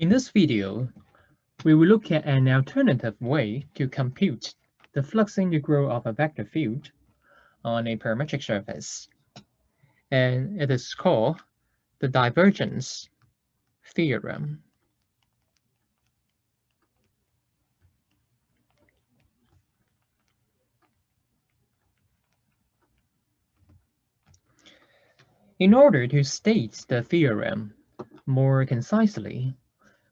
In this video, we will look at an alternative way to compute the flux integral of a vector field on a parametric surface, and it is called the divergence theorem. In order to state the theorem more concisely,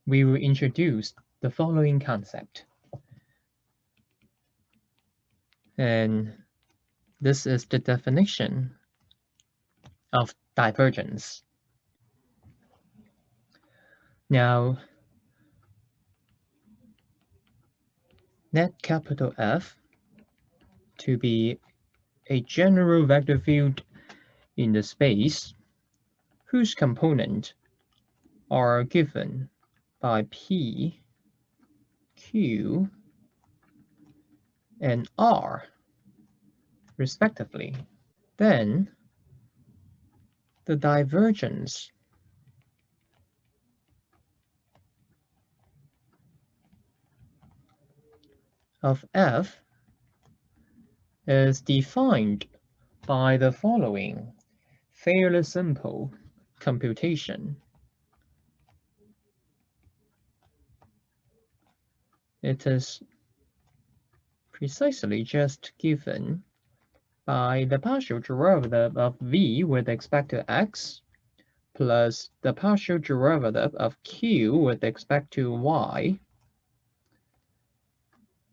we will introduce the following concept. And this is the definition of divergence. Now, let capital F to be a general vector field in the space whose components are given by P, Q, and R, respectively. Then the divergence of F is defined by the following fairly simple computation. It is precisely just given by the partial derivative of v with respect to x plus the partial derivative of q with respect to y,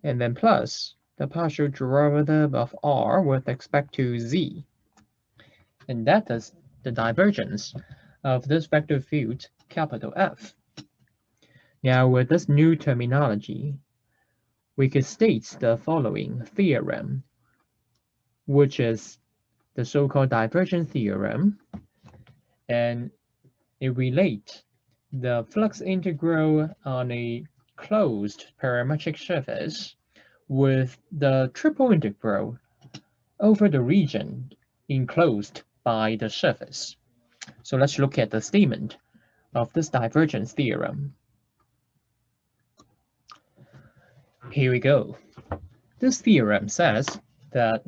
and then plus the partial derivative of r with respect to z. And that is the divergence of this vector field, capital F. Now, with this new terminology, we could state the following theorem, which is the so-called divergence theorem, and it relates the flux integral on a closed parametric surface with the triple integral over the region enclosed by the surface. So let's look at the statement of this divergence theorem. Here we go. This theorem says that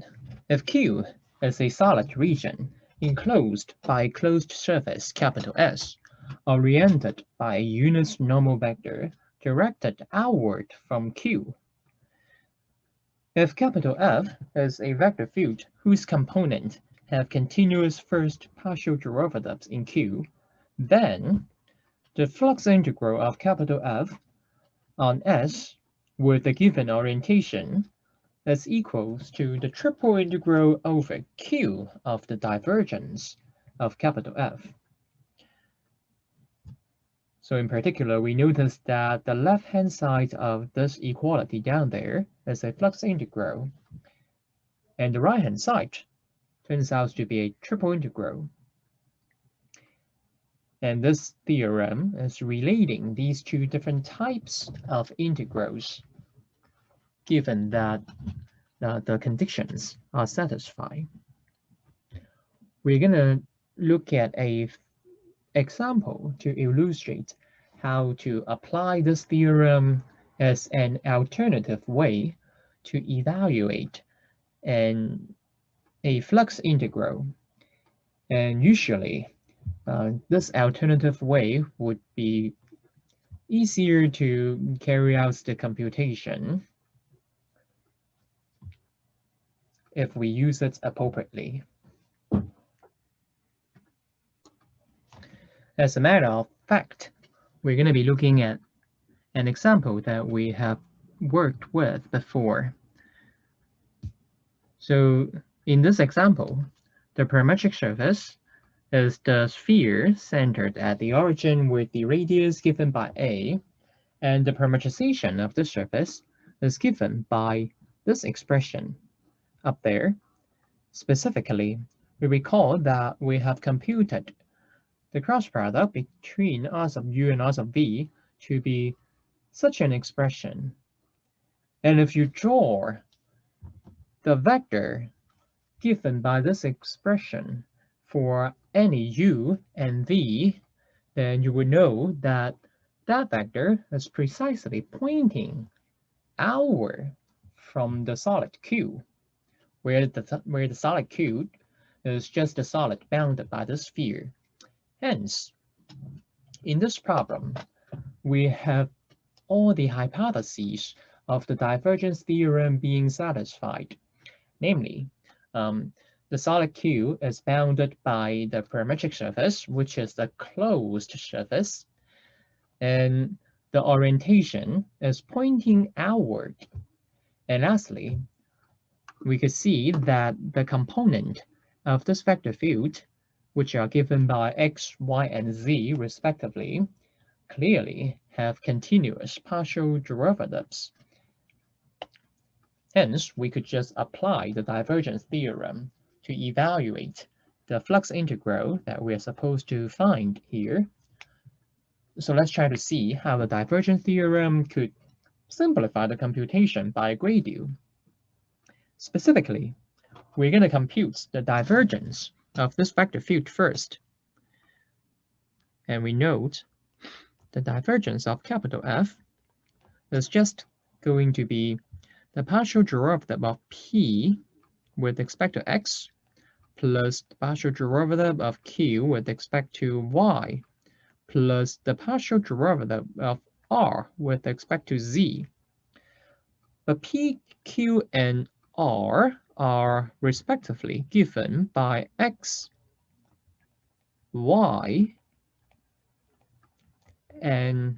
if Q is a solid region enclosed by a closed surface capital S, oriented by a unit normal vector directed outward from Q, if capital F is a vector field whose components have continuous first partial derivatives in Q, then the flux integral of capital F on S with the given orientation is equals to the triple integral over Q of the divergence of capital F. So in particular, we notice that the left-hand side of this equality down there is a flux integral, and the right-hand side turns out to be a triple integral. And this theorem is relating these two different types of integrals, given that the conditions are satisfied. We're going to look at an example to illustrate how to apply this theorem as an alternative way to evaluate a flux integral. And usually, this alternative way would be easier to carry out the computation if we use it appropriately. As a matter of fact, we're going to be looking at an example that we have worked with before. So in this example, the parametric surface is the sphere centered at the origin with the radius given by A, and the parametrization of the surface is given by this expression up there. Specifically, we recall that we have computed the cross product between r sub u and r sub v to be such an expression. And if you draw the vector given by this expression for any u and v, then you would know that that vector is precisely pointing outward from the solid Q, where the solid Q is just a solid bounded by the sphere. Hence, in this problem, we have all the hypotheses of the divergence theorem being satisfied. Namely, the solid Q is bounded by the parametric surface, which is the closed surface, and the orientation is pointing outward. And lastly, we could see that the component of this vector field, which are given by x, y, and z respectively, clearly have continuous partial derivatives. Hence, we could just apply the divergence theorem to evaluate the flux integral that we're supposed to find here. So let's try to see how the divergence theorem could simplify the computation by a gradient. Specifically, we're going to compute the divergence of this vector field first. And we note the divergence of capital F is just going to be the partial derivative of P with respect to x plus the partial derivative of Q with respect to y plus the partial derivative of R with respect to z. But P, Q, and R are respectively given by x, y, and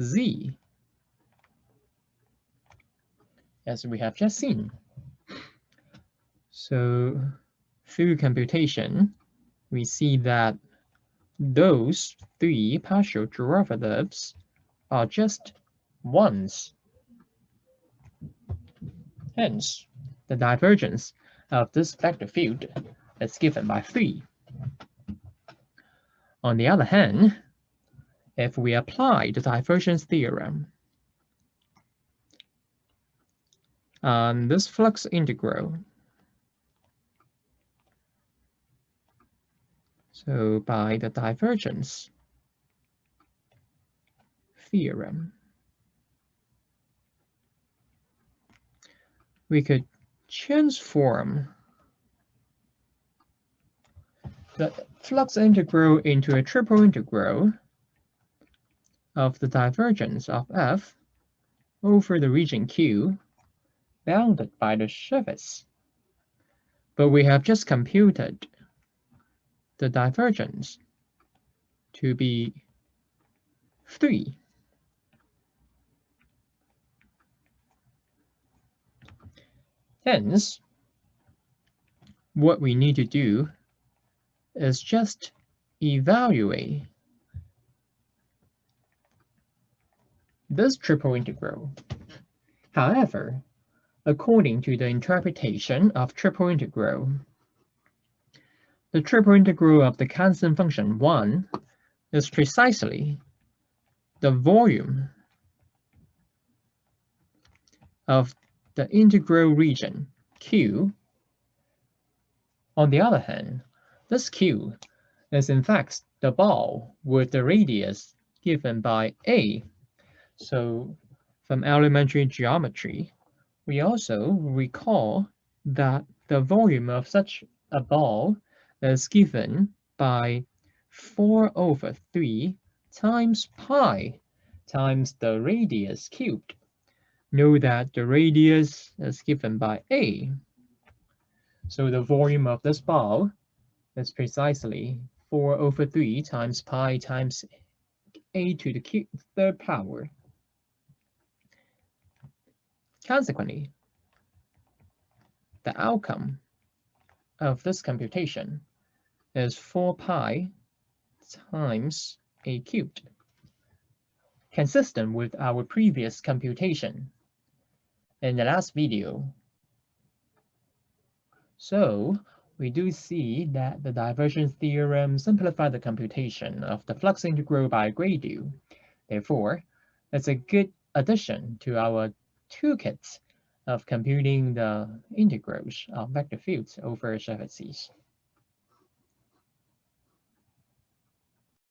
z, as we have just seen. So through computation, we see that those three partial derivatives are just ones. Hence, the divergence of this vector field is given by 3. On the other hand, if we apply the divergence theorem on this flux integral, so by the divergence theorem, we could transform the flux integral into a triple integral of the divergence of F over the region Q bounded by the surface. But we have just computed the divergence to be 3. Hence, what we need to do is just evaluate this triple integral. However, according to the interpretation of triple integral, the triple integral of the constant function 1 is precisely the volume of the integral region Q. On the other hand, this Q is in fact the ball with the radius given by A. So from elementary geometry, we also recall that the volume of such a ball is given by 4/3 times pi times the radius cubed. Know that the radius is given by A. So the volume of this ball is precisely 4/3 times pi times A to the third power. Consequently, the outcome of this computation is 4 pi times A cubed, consistent with our previous computation in the last video. So we do see that the divergence theorem simplified the computation of the flux integral by gradient. Therefore, it's a good addition to our toolkit of computing the integrals of vector fields over surfaces.